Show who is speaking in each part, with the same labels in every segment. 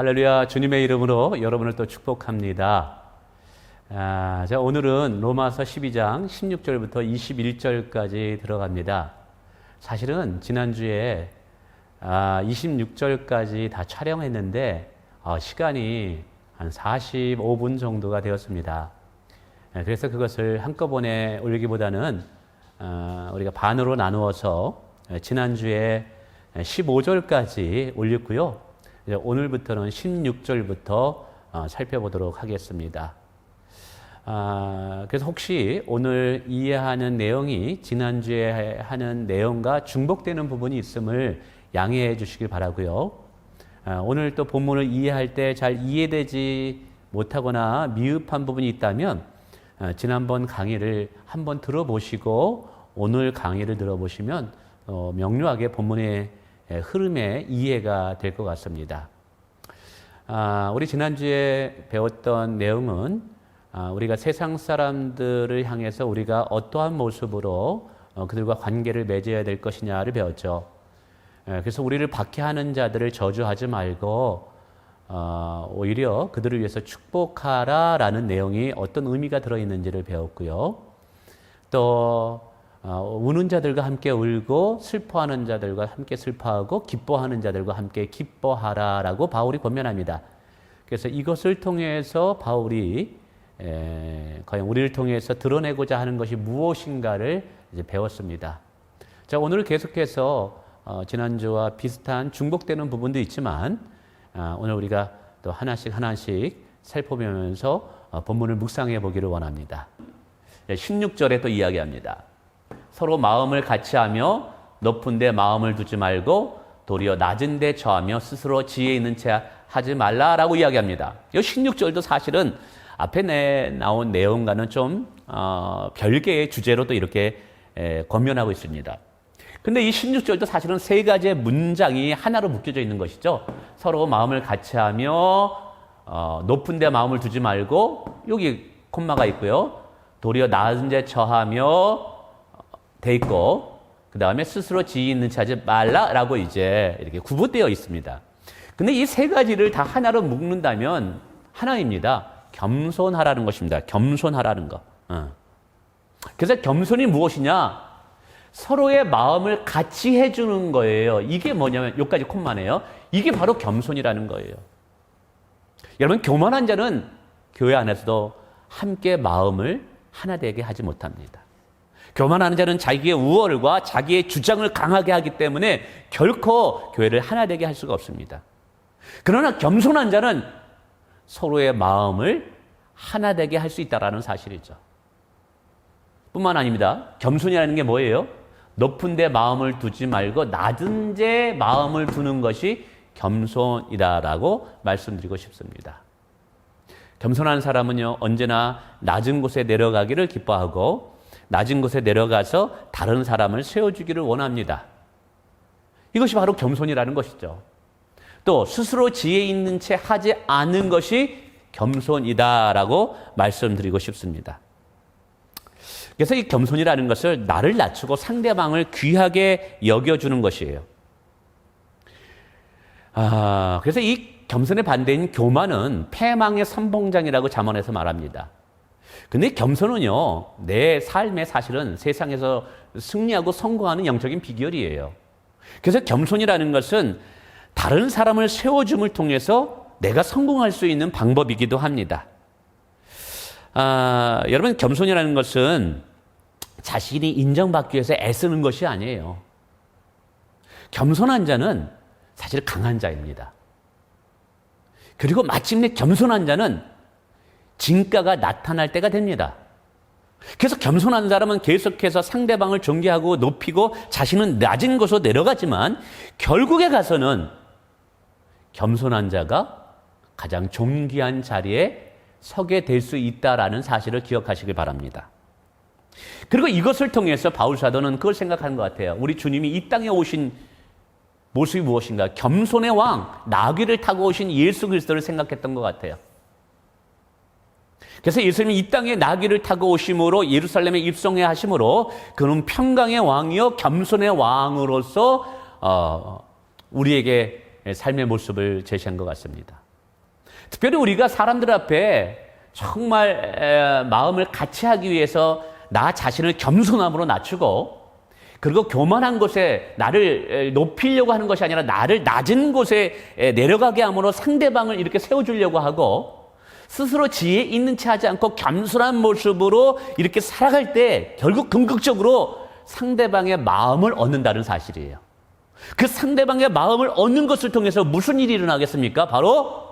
Speaker 1: 할렐루야, 주님의 이름으로 여러분을 또 축복합니다. 자, 오늘은 로마서 12장 16절부터 21절까지 들어갑니다. 사실은 지난주에 26절까지 다 촬영했는데 시간이 한 45분 정도가 되었습니다. 그래서 그것을 한꺼번에 올리기보다는 우리가 반으로 나누어서 지난주에 15절까지 올렸고요. 오늘부터는 16절부터 살펴보도록 하겠습니다. 그래서 혹시 오늘 이해하는 내용이 지난주에 하는 내용과 중복되는 부분이 있음을 양해해 주시길 바라고요. 오늘 또 본문을 이해할 때 잘 이해되지 못하거나 미흡한 부분이 있다면 지난번 강의를 한번 들어보시고 오늘 강의를 들어보시면 명료하게 본문의 흐름의 이해가 될 것 같습니다. 우리 지난주에 배웠던 내용은 우리가 세상 사람들을 향해서 우리가 어떠한 모습으로 그들과 관계를 맺어야 될 것이냐를 배웠죠. 그래서 우리를 박해하는 자들을 저주하지 말고 오히려 그들을 위해서 축복하라라는 내용이 어떤 의미가 들어있는지를 배웠고요. 또 우는 자들과 함께 울고 슬퍼하는 자들과 함께 슬퍼하고 기뻐하는 자들과 함께 기뻐하라라고 바울이 권면합니다. 그래서 이것을 통해서 바울이 과연 우리를 통해서 드러내고자 하는 것이 무엇인가를 이제 배웠습니다. 자, 오늘 계속해서 지난주와 비슷한 중복되는 부분도 있지만 오늘 우리가 또 하나씩 살펴보면서 본문을 묵상해 보기를 원합니다. 16절에 또 이야기합니다. 서로 마음을 같이 하며 높은 데 마음을 두지 말고 도리어 낮은 데 처하며 스스로 지혜 있는 채 하지 말라라고 이야기합니다. 이 16절도 사실은 앞에 나온 내용과는 좀 별개의 주제로 또 이렇게 권면하고 있습니다. 근데 이 16절도 사실은 세 가지의 문장이 하나로 묶여져 있는 것이죠. 서로 마음을 같이 하며 높은 데 마음을 두지 말고 여기 콤마가 있고요. 도리어 낮은 데 처하며 돼 있고 그 다음에 스스로 지혜 있는 채 하지 말라라고 이제 이렇게 구분되어 있습니다. 근데 이 세 가지를 다 하나로 묶는다면 하나입니다. 겸손하라는 것입니다. 겸손하라는 거. 그래서 겸손이 무엇이냐? 서로의 마음을 같이 해주는 거예요. 이게 뭐냐면 여기까지 콤마네요. 이게 바로 겸손이라는 거예요. 여러분, 교만한 자는 교회 안에서도 함께 마음을 하나 되게 하지 못합니다. 교만하는 자는 자기의 우월과 자기의 주장을 강하게 하기 때문에 결코 교회를 하나 되게 할 수가 없습니다. 그러나 겸손한 자는 서로의 마음을 하나 되게 할 수 있다는 사실이죠. 뿐만 아닙니다. 겸손이라는 게 뭐예요? 높은 데 마음을 두지 말고 낮은 데 마음을 두는 것이 겸손이다라고 말씀드리고 싶습니다. 겸손한 사람은요, 언제나 낮은 곳에 내려가기를 기뻐하고 낮은 곳에 내려가서 다른 사람을 세워주기를 원합니다. 이것이 바로 겸손이라는 것이죠. 또 스스로 지혜 있는 채 하지 않는 것이 겸손이다라고 말씀드리고 싶습니다. 그래서 이 겸손이라는 것을 나를 낮추고 상대방을 귀하게 여겨주는 것이에요. 그래서 이 겸손의 반대인 교만은 패망의 선봉장이라고 잠언에서 말합니다. 근데 겸손은요, 내 삶에 사실은 세상에서 승리하고 성공하는 영적인 비결이에요. 그래서 겸손이라는 것은 다른 사람을 세워줌을 통해서 내가 성공할 수 있는 방법이기도 합니다. 여러분, 겸손이라는 것은 자신이 인정받기 위해서 애쓰는 것이 아니에요. 겸손한 자는 사실 강한 자입니다. 그리고 마침내 겸손한 자는 진가가 나타날 때가 됩니다. 그래서 겸손한 사람은 계속해서 상대방을 존경하고 높이고 자신은 낮은 곳으로 내려가지만 결국에 가서는 겸손한 자가 가장 존귀한 자리에 서게 될 수 있다라는 사실을 기억하시길 바랍니다. 그리고 이것을 통해서 바울 사도는 그걸 생각하는 것 같아요. 우리 주님이 이 땅에 오신 모습이 무엇인가? 겸손의 왕, 나귀를 타고 오신 예수 그리스도를 생각했던 것 같아요. 그래서 예수님이 이 땅에 나귀를 타고 오심으로 예루살렘에 입성해 하심으로 그는 평강의 왕이요 겸손의 왕으로서 우리에게 삶의 모습을 제시한 것 같습니다. 특별히 우리가 사람들 앞에 정말 마음을 같이 하기 위해서 나 자신을 겸손함으로 낮추고, 그리고 교만한 곳에 나를 높이려고 하는 것이 아니라 나를 낮은 곳에 내려가게 함으로 상대방을 이렇게 세워주려고 하고, 스스로 지혜 있는 체 하지 않고 겸손한 모습으로 이렇게 살아갈 때 결국 궁극적으로 상대방의 마음을 얻는다는 사실이에요. 그 상대방의 마음을 얻는 것을 통해서 무슨 일이 일어나겠습니까? 바로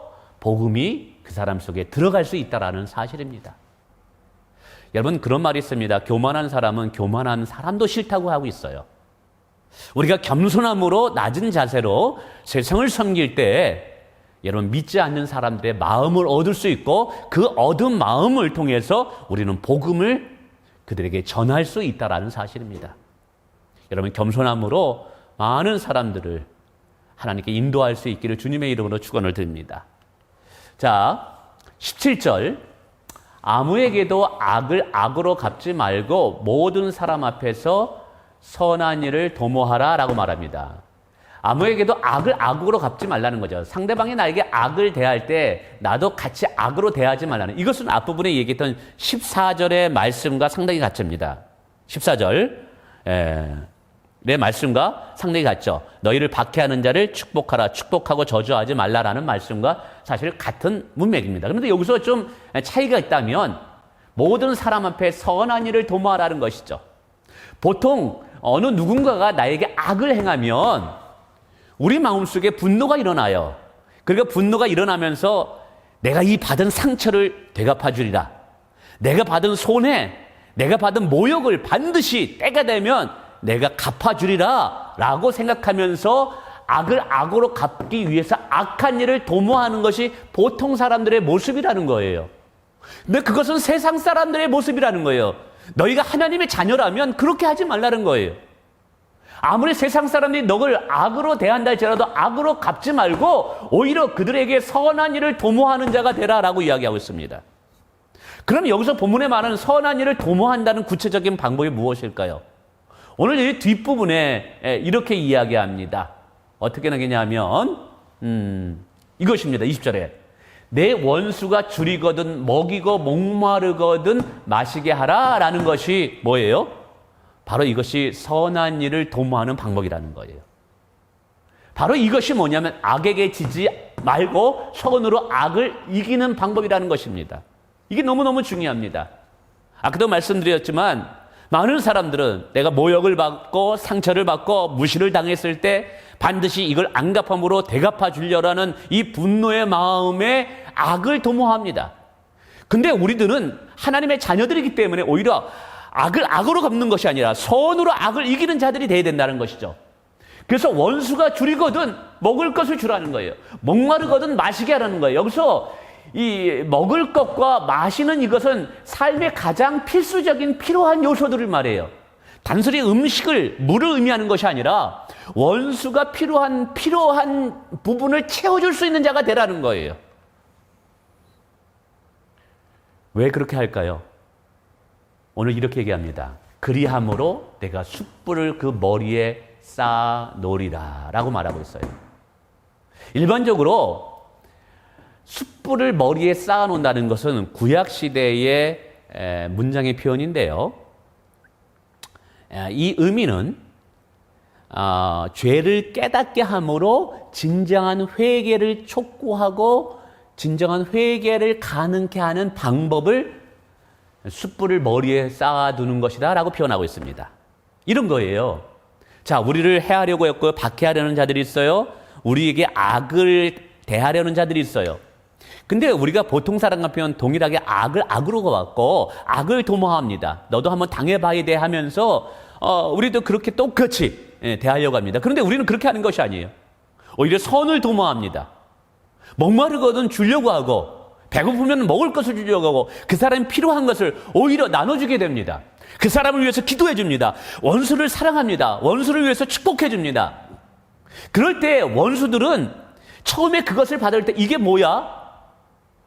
Speaker 1: 복음이 그 사람 속에 들어갈 수 있다는 사실입니다. 여러분, 그런 말이 있습니다. 교만한 사람은 교만한 사람도 싫다고 하고 있어요. 우리가 겸손함으로 낮은 자세로 세상을 섬길 때 여러분, 믿지 않는 사람들의 마음을 얻을 수 있고, 그 얻은 마음을 통해서 우리는 복음을 그들에게 전할 수 있다는 사실입니다. 여러분, 겸손함으로 많은 사람들을 하나님께 인도할 수 있기를 주님의 이름으로 축원을 드립니다. 자, 17절. 아무에게도 악을 악으로 갚지 말고 모든 사람 앞에서 선한 일을 도모하라 라고 말합니다. 아무에게도 악을 악으로 갚지 말라는 거죠. 상대방이 나에게 악을 대할 때 나도 같이 악으로 대하지 말라는, 이것은 앞부분에 얘기했던 14절의 말씀과 상당히 같습니다. 14절 내 말씀과 상당히 같죠. 너희를 박해하는 자를 축복하라, 축복하고 저주하지 말라라는 말씀과 사실 같은 문맥입니다. 그런데 여기서 좀 차이가 있다면 모든 사람 앞에 선한 일을 도모하라는 것이죠. 보통 어느 누군가가 나에게 악을 행하면 우리 마음속에 분노가 일어나요. 그러니까 분노가 일어나면서 내가 이 받은 상처를 되갚아 주리라, 내가 받은 손해, 내가 받은 모욕을 반드시 때가 되면 내가 갚아주리라 라고 생각하면서 악을 악으로 갚기 위해서 악한 일을 도모하는 것이 보통 사람들의 모습이라는 거예요. 근데 그것은 세상 사람들의 모습이라는 거예요. 너희가 하나님의 자녀라면 그렇게 하지 말라는 거예요. 아무리 세상 사람들이 너를 악으로 대한다 할지라도 악으로 갚지 말고 오히려 그들에게 선한 일을 도모하는 자가 되라라고 이야기하고 있습니다. 그럼 여기서 본문에 말하는 선한 일을 도모한다는 구체적인 방법이 무엇일까요? 오늘 이 뒷부분에 이렇게 이야기합니다. 어떻게 나겠냐면 이것입니다. 20절에 내 원수가 줄이거든 먹이고 목마르거든 마시게 하라 라는 것이 뭐예요? 바로 이것이 선한 일을 도모하는 방법이라는 거예요. 바로 이것이 뭐냐면 악에게 지지 말고 선으로 악을 이기는 방법이라는 것입니다. 이게 너무너무 중요합니다. 아까도 말씀드렸지만 많은 사람들은 내가 모욕을 받고 상처를 받고 무시를 당했을 때 반드시 이걸 안 갚음으로 되갚아 주려라는 이 분노의 마음에 악을 도모합니다. 근데 우리들은 하나님의 자녀들이기 때문에 오히려 악을 악으로 갚는 것이 아니라 선으로 악을 이기는 자들이 되어야 된다는 것이죠. 그래서 원수가 줄이거든 먹을 것을 주라는 거예요. 목마르거든 마시게 하라는 거예요. 여기서 이 먹을 것과 마시는 이것은 삶의 가장 필수적인 필요한 요소들을 말해요. 단순히 음식을, 물을 의미하는 것이 아니라 원수가 필요한 부분을 채워줄 수 있는 자가 되라는 거예요. 왜 그렇게 할까요? 오늘 이렇게 얘기합니다. 그리함으로 내가 숯불을 그 머리에 쌓아 놓으리라 라고 말하고 있어요. 일반적으로 숯불을 머리에 쌓아 놓는다는 것은 구약시대의 문장의 표현인데요. 이 의미는 죄를 깨닫게 함으로 진정한 회개를 촉구하고 진정한 회개를 가능케 하는 방법을 숯불을 머리에 쌓아두는 것이다 라고 표현하고 있습니다. 이런 거예요. 자, 우리를 해하려고 했고 박해하려는 자들이 있어요. 우리에게 악을 대하려는 자들이 있어요. 근데 우리가 보통 사람 같으면 동일하게 악을 악으로 갖고 악을 도모합니다. 너도 한번 당해봐야 돼 하면서 우리도 그렇게 똑같이 대하려고 합니다. 그런데 우리는 그렇게 하는 것이 아니에요. 오히려 선을 도모합니다. 목마르거든 주려고 하고 배고프면 먹을 것을 주려고 하고 그 사람이 필요한 것을 오히려 나눠주게 됩니다. 그 사람을 위해서 기도해 줍니다. 원수를 사랑합니다. 원수를 위해서 축복해 줍니다. 그럴 때 원수들은 처음에 그것을 받을 때 이게 뭐야?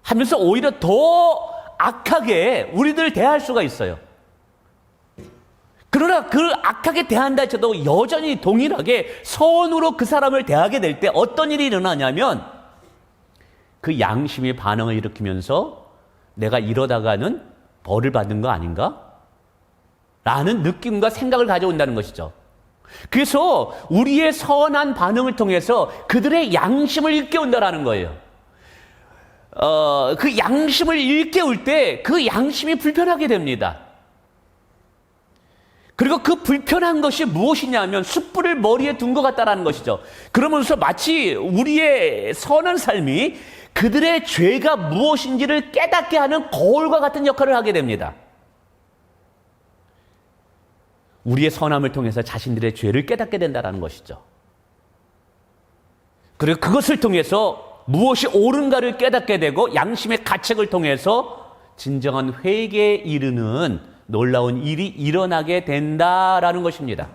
Speaker 1: 하면서 오히려 더 악하게 우리들을 대할 수가 있어요. 그러나 그 악하게 대한다 해도 여전히 동일하게 선으로 그 사람을 대하게 될 때 어떤 일이 일어나냐면 그 양심이 반응을 일으키면서 내가 이러다가는 벌을 받는 거 아닌가? 라는 느낌과 생각을 가져온다는 것이죠. 그래서 우리의 선한 반응을 통해서 그들의 양심을 일깨운다라는 거예요. 그 양심을 일깨울 때 그 양심이 불편하게 됩니다. 그리고 그 불편한 것이 무엇이냐면 숯불을 머리에 둔 것 같다라는 것이죠. 그러면서 마치 우리의 선한 삶이 그들의 죄가 무엇인지를 깨닫게 하는 거울과 같은 역할을 하게 됩니다. 우리의 선함을 통해서 자신들의 죄를 깨닫게 된다는 것이죠. 그리고 그것을 통해서 무엇이 옳은가를 깨닫게 되고 양심의 가책을 통해서 진정한 회개에 이르는 놀라운 일이 일어나게 된다라는 것입니다.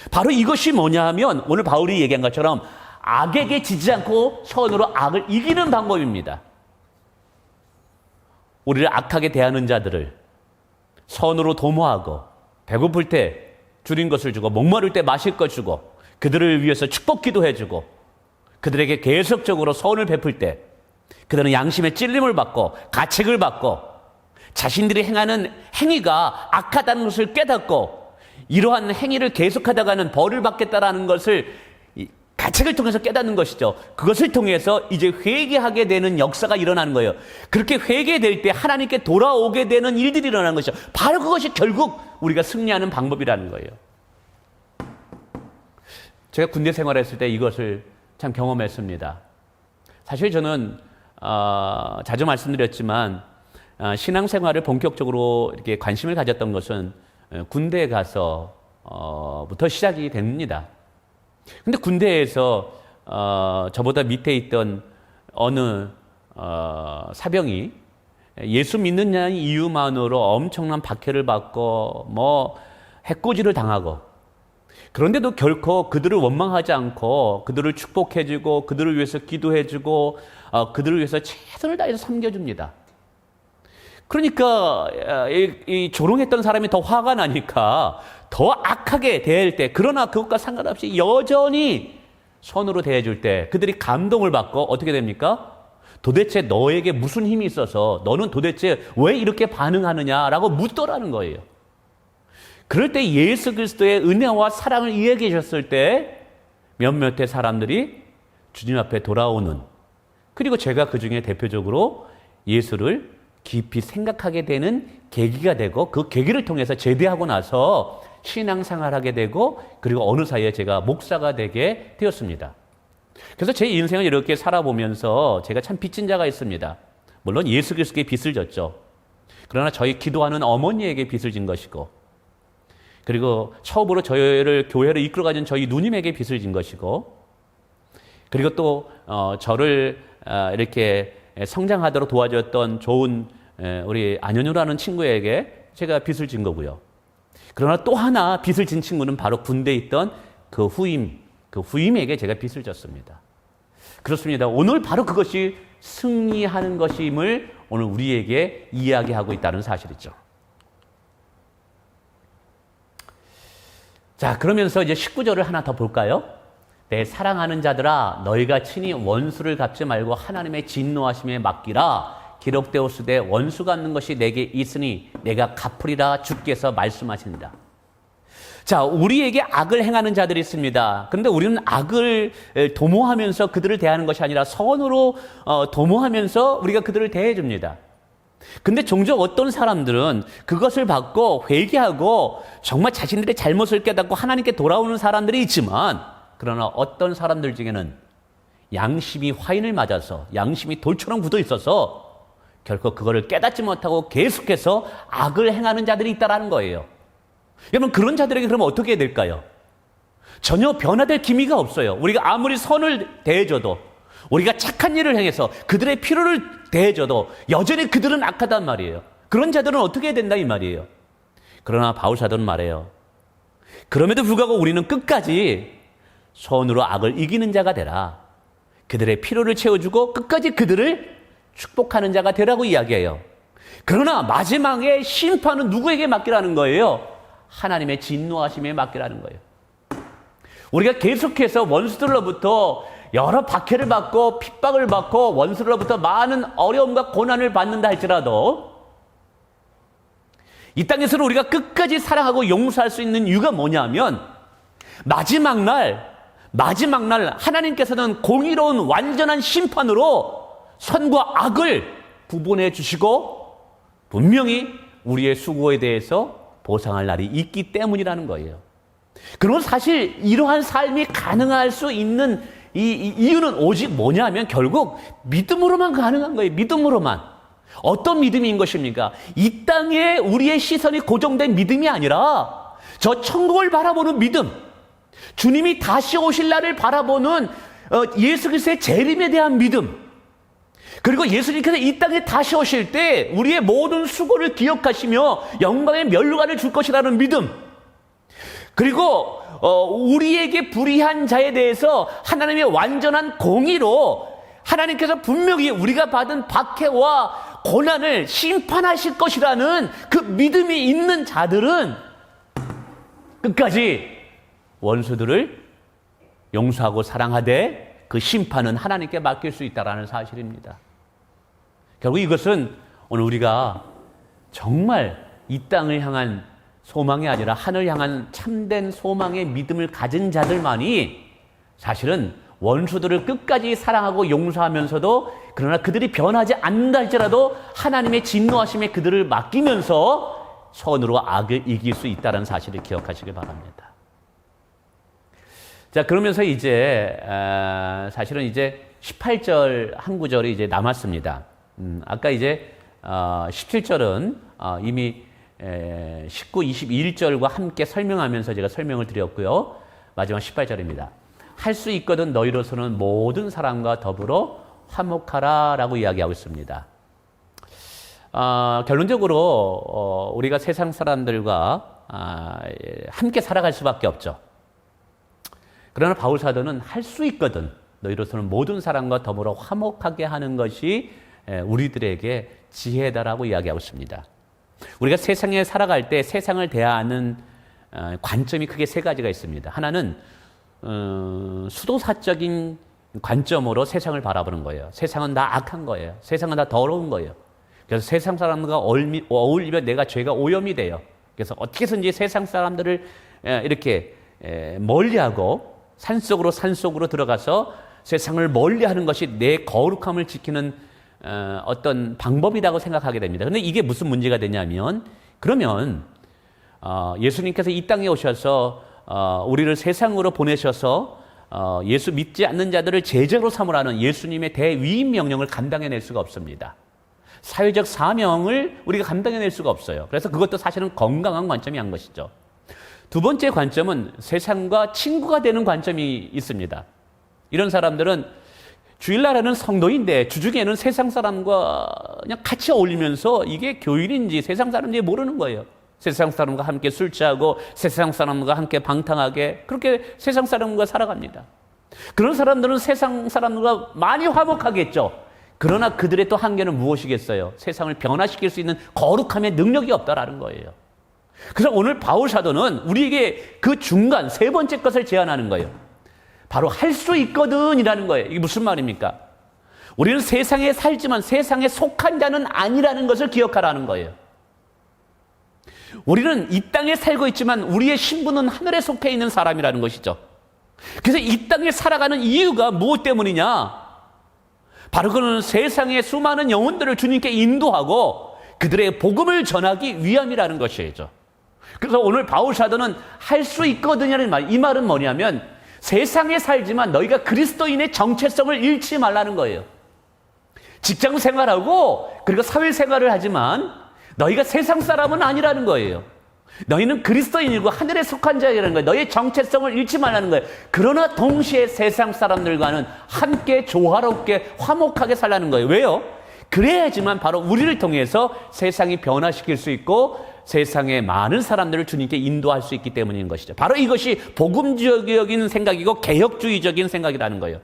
Speaker 1: 바로 이것이 뭐냐 하면 오늘 바울이 얘기한 것처럼 악에게 지지 않고 선으로 악을 이기는 방법입니다. 우리를 악하게 대하는 자들을 선으로 도모하고 배고플 때 줄인 것을 주고 목마를 때 마실 것 주고 그들을 위해서 축복 기도해주고 그들에게 계속적으로 선을 베풀 때 그들은 양심의 찔림을 받고 가책을 받고 자신들이 행하는 행위가 악하다는 것을 깨닫고 이러한 행위를 계속하다가는 벌을 받겠다라는 것을 가책을 통해서 깨닫는 것이죠. 그것을 통해서 이제 회개하게 되는 역사가 일어나는 거예요. 그렇게 회개될 때 하나님께 돌아오게 되는 일들이 일어나는 것이죠. 바로 그것이 결국 우리가 승리하는 방법이라는 거예요. 제가 군대 생활했을 때 이것을 참 경험했습니다. 사실 저는 자주 말씀드렸지만 신앙생활을 본격적으로 이렇게 관심을 가졌던 것은 군대에 가서부터 시작이 됩니다. 근데 군대에서 저보다 밑에 있던 어느 사병이 예수 믿느냐는 이유만으로 엄청난 박해를 받고 뭐 해코지를 당하고 그런데도 결코 그들을 원망하지 않고 그들을 축복해주고 그들을 위해서 기도해주고 그들을 위해서 최선을 다해서 섬겨줍니다. 그러니까 이 조롱했던 사람이 더 화가 나니까 더 악하게 대할 때 그러나 그것과 상관없이 여전히 선으로 대해줄 때 그들이 감동을 받고 어떻게 됩니까? 도대체 너에게 무슨 힘이 있어서 너는 도대체 왜 이렇게 반응하느냐라고 묻더라는 거예요. 그럴 때 예수 그리스도의 은혜와 사랑을 이야기해 주셨을 때 몇몇의 사람들이 주님 앞에 돌아오는 그리고 제가 그 중에 대표적으로 예수를 깊이 생각하게 되는 계기가 되고 그 계기를 통해서 제대하고 나서 신앙생활하게 되고 그리고 어느 사이에 제가 목사가 되게 되었습니다. 그래서 제 인생을 이렇게 살아보면서 제가 참 빚진 자가 있습니다. 물론 예수 그리스도께 빚을 졌죠. 그러나 저희 기도하는 어머니에게 빚을 진 것이고 그리고 처음으로 저희를 교회를 이끌어가준 저희 누님에게 빚을 진 것이고 그리고 또 저를 이렇게 성장하도록 도와줬던 좋은 우리 안현우라는 친구에게 제가 빚을 진 거고요. 그러나 또 하나 빚을 진 친구는 바로 군대에 있던 그 후임에게 제가 빚을 졌습니다. 그렇습니다. 오늘 바로 그것이 승리하는 것임을 오늘 우리에게 이야기하고 있다는 사실이죠. 자, 그러면서 이제 19절을 하나 더 볼까요? 내 사랑하는 자들아 너희가 친히 원수를 갚지 말고 하나님의 진노하심에 맡기라. 기록되었으되 원수 갚는 것이 내게 있으니 내가 갚으리라 주께서 말씀하십니다. 자, 우리에게 악을 행하는 자들이 있습니다. 그런데 우리는 악을 도모하면서 그들을 대하는 것이 아니라 선으로 도모하면서 우리가 그들을 대해줍니다. 근데 종종 어떤 사람들은 그것을 받고 회개하고 정말 자신들의 잘못을 깨닫고 하나님께 돌아오는 사람들이 있지만 그러나 어떤 사람들 중에는 양심이 화인을 맞아서 양심이 돌처럼 굳어 있어서 결코 그거를 깨닫지 못하고 계속해서 악을 행하는 자들이 있다는 거예요. 여러분 그런 자들에게 그러면 어떻게 해야 될까요? 전혀 변화될 기미가 없어요. 우리가 아무리 선을 대해줘도 우리가 착한 일을 행해서 그들의 필요를 대해줘도 여전히 그들은 악하단 말이에요. 그런 자들은 어떻게 해야 된다 이 말이에요. 그러나 바울 사도는 말해요. 그럼에도 불구하고 우리는 끝까지 선으로 악을 이기는 자가 되라. 그들의 필요를 채워주고 끝까지 그들을 축복하는 자가 되라고 이야기해요. 그러나 마지막에 심판은 누구에게 맡기라는 거예요? 하나님의 진노하심에 맡기라는 거예요. 우리가 계속해서 원수들로부터 여러 박해를 받고 핍박을 받고 원수로부터 많은 어려움과 고난을 받는다 할지라도 이 땅에서는 우리가 끝까지 사랑하고 용서할 수 있는 이유가 뭐냐면 마지막 날 하나님께서는 공의로운 완전한 심판으로 선과 악을 구분해 주시고 분명히 우리의 수고에 대해서 보상할 날이 있기 때문이라는 거예요. 그리고 사실 이러한 삶이 가능할 수 있는 이 이유는 오직 뭐냐면 결국 믿음으로만 가능한 거예요. 믿음으로만. 어떤 믿음인 것입니까? 이 땅에 우리의 시선이 고정된 믿음이 아니라 저 천국을 바라보는 믿음, 주님이 다시 오실 날을 바라보는 예수 그리스도의 재림에 대한 믿음, 그리고 예수님께서 이 땅에 다시 오실 때 우리의 모든 수고를 기억하시며 영광의 면류관을 줄 것이라는 믿음, 그리고 우리에게 불의한 자에 대해서 하나님의 완전한 공의로 하나님께서 분명히 우리가 받은 박해와 고난을 심판하실 것이라는 그 믿음이 있는 자들은 끝까지 원수들을 용서하고 사랑하되 그 심판은 하나님께 맡길 수 있다는 사실입니다. 결국 이것은 오늘 우리가 정말 이 땅을 향한 소망이 아니라 하늘 향한 참된 소망의 믿음을 가진 자들만이 사실은 원수들을 끝까지 사랑하고 용서하면서도 그러나 그들이 변하지 않는다 할지라도 하나님의 진노하심에 그들을 맡기면서 선으로 악을 이길 수 있다는 사실을 기억하시길 바랍니다. 자, 그러면서 이제 사실은 이제 18절 한 구절이 이제 남았습니다. 아까 이제 17절은 이미 19, 21절과 함께 설명하면서 제가 설명을 드렸고요. 마지막 18절입니다. 할 수 있거든 너희로서는 모든 사람과 더불어 화목하라 라고 이야기하고 있습니다. 결론적으로 우리가 세상 사람들과 함께 살아갈 수밖에 없죠. 그러나 바울 사도는 할 수 있거든 너희로서는 모든 사람과 더불어 화목하게 하는 것이 우리들에게 지혜다라고 이야기하고 있습니다. 우리가 세상에 살아갈 때 세상을 대하는 관점이 크게 세 가지가 있습니다. 하나는 수도사적인 관점으로 세상을 바라보는 거예요. 세상은 다 악한 거예요. 세상은 다 더러운 거예요. 그래서 세상 사람들과 어울리면 내가 죄가 오염이 돼요. 그래서 어떻게 해서든지 세상 사람들을 이렇게 멀리하고 산속으로 들어가서 세상을 멀리하는 것이 내 거룩함을 지키는 어떤 방법이라고 생각하게 됩니다. 그런데 이게 무슨 문제가 되냐면 그러면 예수님께서 이 땅에 오셔서 우리를 세상으로 보내셔서 예수 믿지 않는 자들을 제자로 삼으라는 예수님의 대위임 명령을 감당해낼 수가 없습니다. 사회적 사명을 우리가 감당해낼 수가 없어요. 그래서 그것도 사실은 건강한 관점이 한 것이죠. 두 번째 관점은 세상과 친구가 되는 관점이 있습니다. 이런 사람들은 주일날에는 성도인데 주중에는 세상 사람과 그냥 같이 어울리면서 이게 교일인지 세상 사람인지 모르는 거예요. 세상 사람과 함께 술 취하고 세상 사람과 함께 방탕하게 그렇게 세상 사람과 살아갑니다. 그런 사람들은 세상 사람들과 많이 화목하겠죠. 그러나 그들의 또 한계는 무엇이겠어요? 세상을 변화시킬 수 있는 거룩함의 능력이 없다라는 거예요. 그래서 오늘 바울 사도는 우리에게 그 중간 세 번째 것을 제안하는 거예요. 바로 할 수 있거든 이라는 거예요. 이게 무슨 말입니까? 우리는 세상에 살지만 세상에 속한 자는 아니라는 것을 기억하라는 거예요. 우리는 이 땅에 살고 있지만 우리의 신분은 하늘에 속해 있는 사람이라는 것이죠. 그래서 이 땅에 살아가는 이유가 무엇 때문이냐? 바로 그는 세상의 수많은 영혼들을 주님께 인도하고 그들의 복음을 전하기 위함이라는 것이죠. 그래서 오늘 바울 사도는 할 수 있거든이라는 말, 이 말은 뭐냐면 세상에 살지만 너희가 그리스도인의 정체성을 잃지 말라는 거예요. 직장 생활하고 그리고 사회 생활을 하지만 너희가 세상 사람은 아니라는 거예요. 너희는 그리스도인이고 하늘에 속한 자라는 거예요. 너희의 정체성을 잃지 말라는 거예요. 그러나 동시에 세상 사람들과는 함께 조화롭게 화목하게 살라는 거예요. 왜요? 그래야지만 바로 우리를 통해서 세상이 변화시킬 수 있고 세상의 많은 사람들을 주님께 인도할 수 있기 때문인 것이죠. 바로 이것이 복음주의적인 생각이고 개혁주의적인 생각이라는 거예요.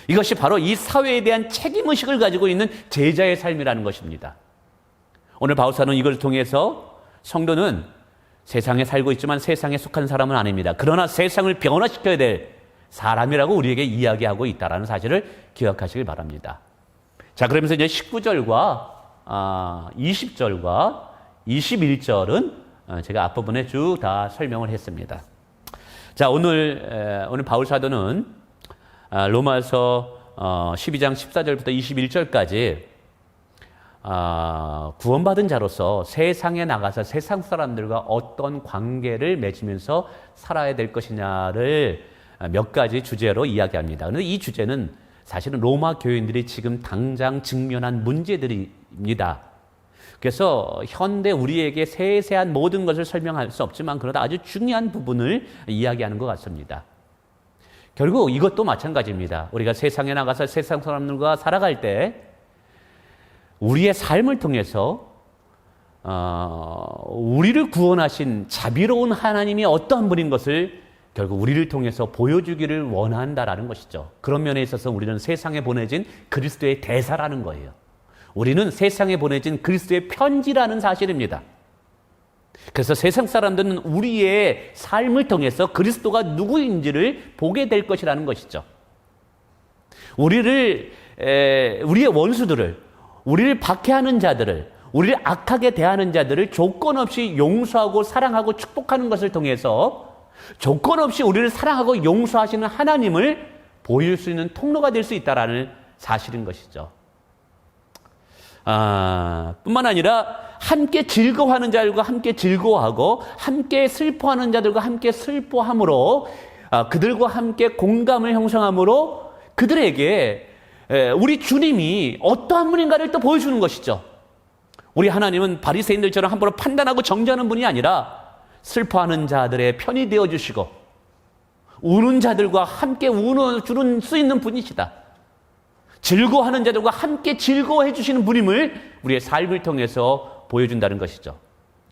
Speaker 1: 이것이 바로 이 사회에 대한 책임의식을 가지고 있는 제자의 삶이라는 것입니다. 오늘 바울사는 이걸 통해서 성도는 세상에 살고 있지만 세상에 속한 사람은 아닙니다. 그러나 세상을 변화시켜야 될 사람이라고 우리에게 이야기하고 있다는 사실을 기억하시길 바랍니다. 자, 그러면서 이제 19절과 20절과 21절은 제가 앞부분에 쭉 다 설명을 했습니다. 자, 오늘 바울 사도는 로마서 12장 14절부터 21절까지 구원받은 자로서 세상에 나가서 세상 사람들과 어떤 관계를 맺으면서 살아야 될 것이냐를 몇 가지 주제로 이야기합니다. 그런데 이 주제는 사실은 로마 교인들이 지금 당장 직면한 문제들입니다. 그래서 현대 우리에게 세세한 모든 것을 설명할 수 없지만 그러나 아주 중요한 부분을 이야기하는 것 같습니다. 결국 이것도 마찬가지입니다. 우리가 세상에 나가서 세상 사람들과 살아갈 때 우리의 삶을 통해서 우리를 구원하신 자비로운 하나님이 어떠한 분인 것을 결국 우리를 통해서 보여주기를 원한다라는 것이죠. 그런 면에 있어서 우리는 세상에 보내진 그리스도의 대사라는 거예요. 우리는 세상에 보내진 그리스도의 편지라는 사실입니다. 그래서 세상 사람들은 우리의 삶을 통해서 그리스도가 누구인지를 보게 될 것이라는 것이죠. 우리의 원수들을, 우리를 박해하는 자들을, 우리를 악하게 대하는 자들을 조건 없이 용서하고 사랑하고 축복하는 것을 통해서 조건 없이 우리를 사랑하고 용서하시는 하나님을 보일 수 있는 통로가 될 수 있다는 사실인 것이죠. 뿐만 아니라 함께 즐거워하는 자들과 함께 즐거워하고 함께 슬퍼하는 자들과 함께 슬퍼함으로 그들과 함께 공감을 형성함으로 그들에게 우리 주님이 어떠한 분인가를 또 보여주는 것이죠. 우리 하나님은 바리새인들처럼 함부로 판단하고 정죄하는 분이 아니라 슬퍼하는 자들의 편이 되어주시고 우는 자들과 함께 울어줄 수 있는 분이시다. 즐거워하는 자들과 함께 즐거워해 주시는 분임을 우리의 삶을 통해서 보여준다는 것이죠.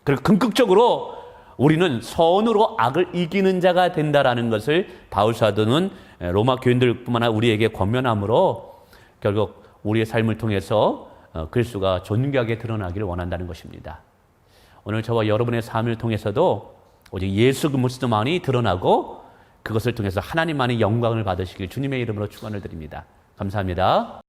Speaker 1: 그리고 궁극적으로 우리는 선으로 악을 이기는 자가 된다라는 것을 바울 사도는 로마 교인들뿐만 아니라 우리에게 권면함으로 결국 우리의 삶을 통해서 그리스도가 존귀하게 드러나기를 원한다는 것입니다. 오늘 저와 여러분의 삶을 통해서도 오직 예수 그리스도만이 드러나고 그것을 통해서 하나님만의 영광을 받으시길 주님의 이름으로 축원을 드립니다. 감사합니다.